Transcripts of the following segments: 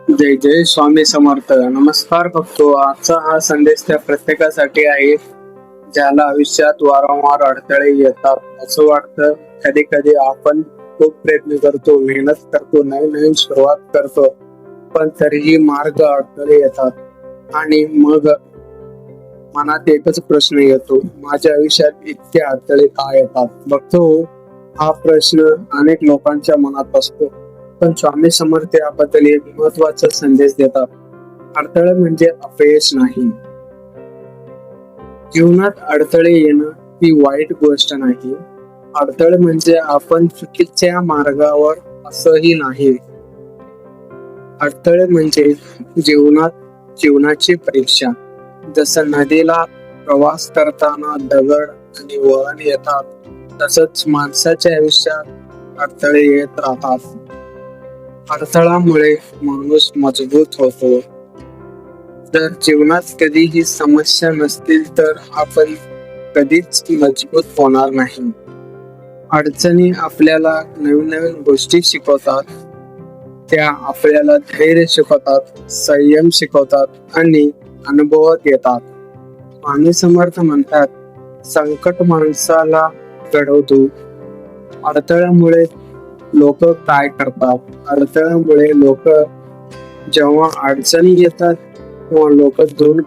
जय जय स्वामी समर्थ. नमस्कार भक्तो. आजचा हा संदेश त्या प्रत्येकासाठी आहे ज्याला आयुष्यात वारंवार अडथळे येतात. असं वाटतं कधी कधी आपण खूप प्रयत्न करतो, मेहनत करतो, नवीन नवीन सुरुवात करतो, पण तरीही मार्ग अडथळे येतात आणि मग मनात एकच प्रश्न येतो, माझ्या आयुष्यात इतके अडथळे का येतात. बघतो हा प्रश्न अनेक लोकांच्या मनात असतो, पण स्वामी समर्थ याबद्दल एक महत्वाचा संदेश देतात. अडथळे म्हणजे अपयश नाही. जीवनात अडथळे येणं ही वाईट गोष्ट नाही. अडथळे म्हणजे आपण चुकीच्या मार्गावर असंही नाही. अडथळे म्हणजे जीवनाची परीक्षा. जसं नदीला प्रवास करताना दगड आणि वळण येतात, तसंच माणसाच्या आयुष्यात अडथळे येत राहतात. अडथळामुळे माणूस मजबूत होतो. जर जीवनात कधीही समस्या नसतील तर आपण कधीच मजबूत होणार नाही. अडचणी आपल्याला नवीन नवीन गोष्टी शिकवतात. त्या आपल्याला धैर्य शिकवतात, संयम शिकवतात आणि अनुभव देतात. स्वामी समर्थ म्हणतात, संकट माणसाला घडवतो. अडथळ्यामुळे लोक काय करतात? अडथळ्यामुळे लोक जेव्हा अडचणी येतात तेव्हा लोक दोन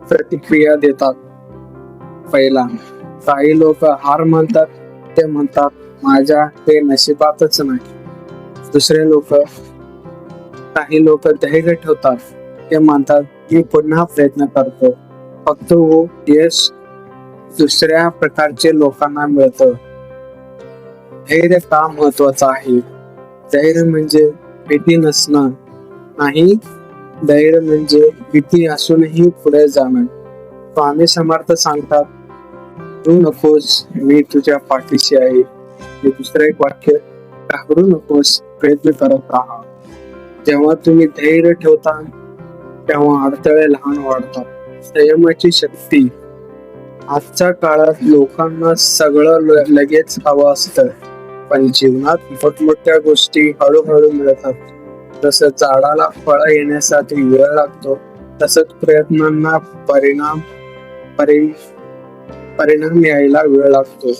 प्रतिक्रिया देतात. पहिला, काही लोक हार मानतात. ते म्हणतात, माझ्या ते नशिबातच नाही. काही लोक धैर्य ठेवतात. ते म्हणतात, मी पुन्हा प्रयत्न करतो. फक्त यश दुसऱ्या प्रकारचे लोकांना मिळतं. धैर्य का महत्वाचं आहे? धैर्य म्हणजे भीती नसणं नाही. धैर्य म्हणजे भीती असूनही पुढे जाणं. स्वामी समर्थ सांगतात, तू नकोस, मी तुझ्या पाठीशी आहे. दुसरं एक वाक्य, घाबरू नकोस, प्रयत्न करत राहा. जेव्हा तुम्ही धैर्य ठेवता तेव्हा अडथळे लहान वाढतात. संयमाची शक्ती. आजच्या काळात लोकांना सगळं लगेच हवं असतं, पण जीवनात मोठमोठ्या गोष्टी हळूहळू मिळतात. जसं झाडाला फळ येण्यासाठी वेळ लागतो, तसंच प्रयत्नांना परिणाम यायला वेळ लागतो.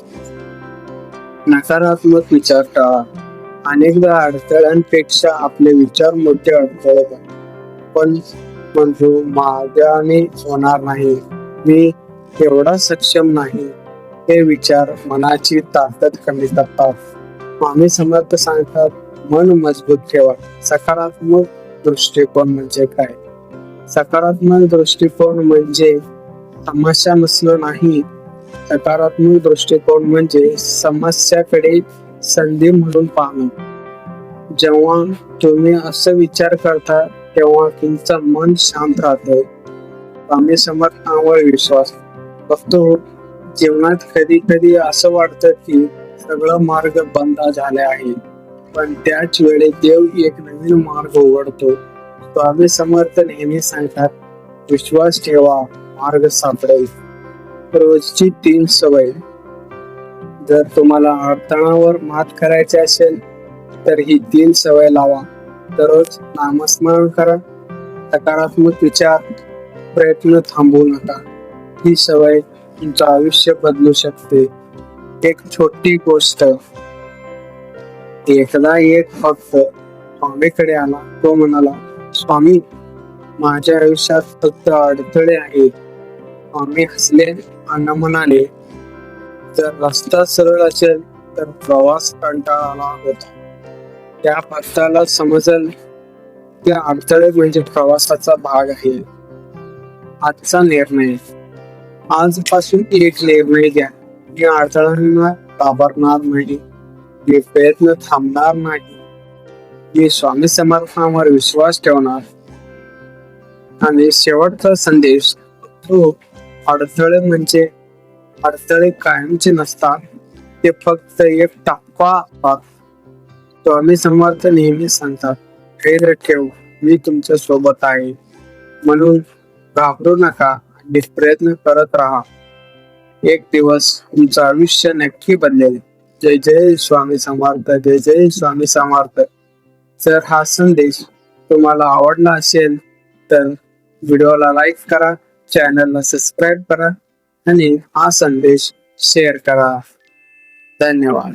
नकारात्मक विचार टाळा. अनेकदा अडथळ्यांपेक्षा आपले विचार मोठे अडथळे पण म्हणतो, माझ्याने होणार नाही, मी एवढा सक्षम नाही. हे विचार मनाची ताकद कमी करतात. स्वामी समर्थ सांगतात, मन मजबूत ठेवा. सकारात्मक दृष्टिकोन म्हणजे काय? सकारात्मक दृष्टिकोन म्हणजे समस्या नसणं नाही. सकारात्मक दृष्टिकोन म्हणजे समस्याकडे संधी म्हणून पाहणं. जेव्हा तुम्ही असं विचार करता तेव्हा तुमचं मन शांत राहतं. स्वामी समर्थांवर विश्वास. बघतो जीवनात कधी कधी असं वाटतं की सगळं मार्ग बंद झाले आहे, पण त्याच वेळी देव एक नवीन मार्ग उघडतो. स्वामी समर्थ नेहमी सांगतात, विश्वास ठेवा, मार्ग सापडेल. रोजची 3 सवय. जर तुम्हाला अडथळ्यावर मात करायची असेल तर ही 3 सवय लावा. दररोज नामस्मरण करा. सकारात्मक विचार. प्रयत्न थांबवू नका. ही सवय तुमचं आयुष्य बदलू शकते. एक छोटी गोष्ट. एकदा एक भक्त स्वामीकडे आला. तो म्हणाला, स्वामी, माझ्या आयुष्यात फक्त अडथळे आहेत. स्वामी हसले आणि म्हणाले, जर रस्ता सरळ असेल तर प्रवास कंटाळला होता. त्या भक्ताला समजलं की अडथळे म्हणजे प्रवासाचा भाग आहे. आजचा निर्णय. आजपासून एक निर्णय घ्या. मी अडथळ्यांना घाबरणार नाही. मी प्रयत्न थांबणार नाही. मी स्वामी समर्थांवर विश्वास ठेवणार. आणि शेवटचा संदेश, अडथळे कायमचे नसतात, ते फक्त एक टप्पा असतात. स्वामी समर्थ नेहमी सांगतात, धैर्य ठेव, मी तुमच्या सोबत आहे. म्हणून घाबरू नका आणि प्रयत्न करत राहा. एक दिवस तुमचं आयुष्य नक्की बदलेल. जय जय स्वामी समर्थ. जय जय स्वामी समर्थ. जर हा संदेश तुम्हाला आवडला असेल तर व्हिडिओला लाईक करा, चॅनलला सबस्क्राईब करा आणि हा संदेश शेअर करा. धन्यवाद.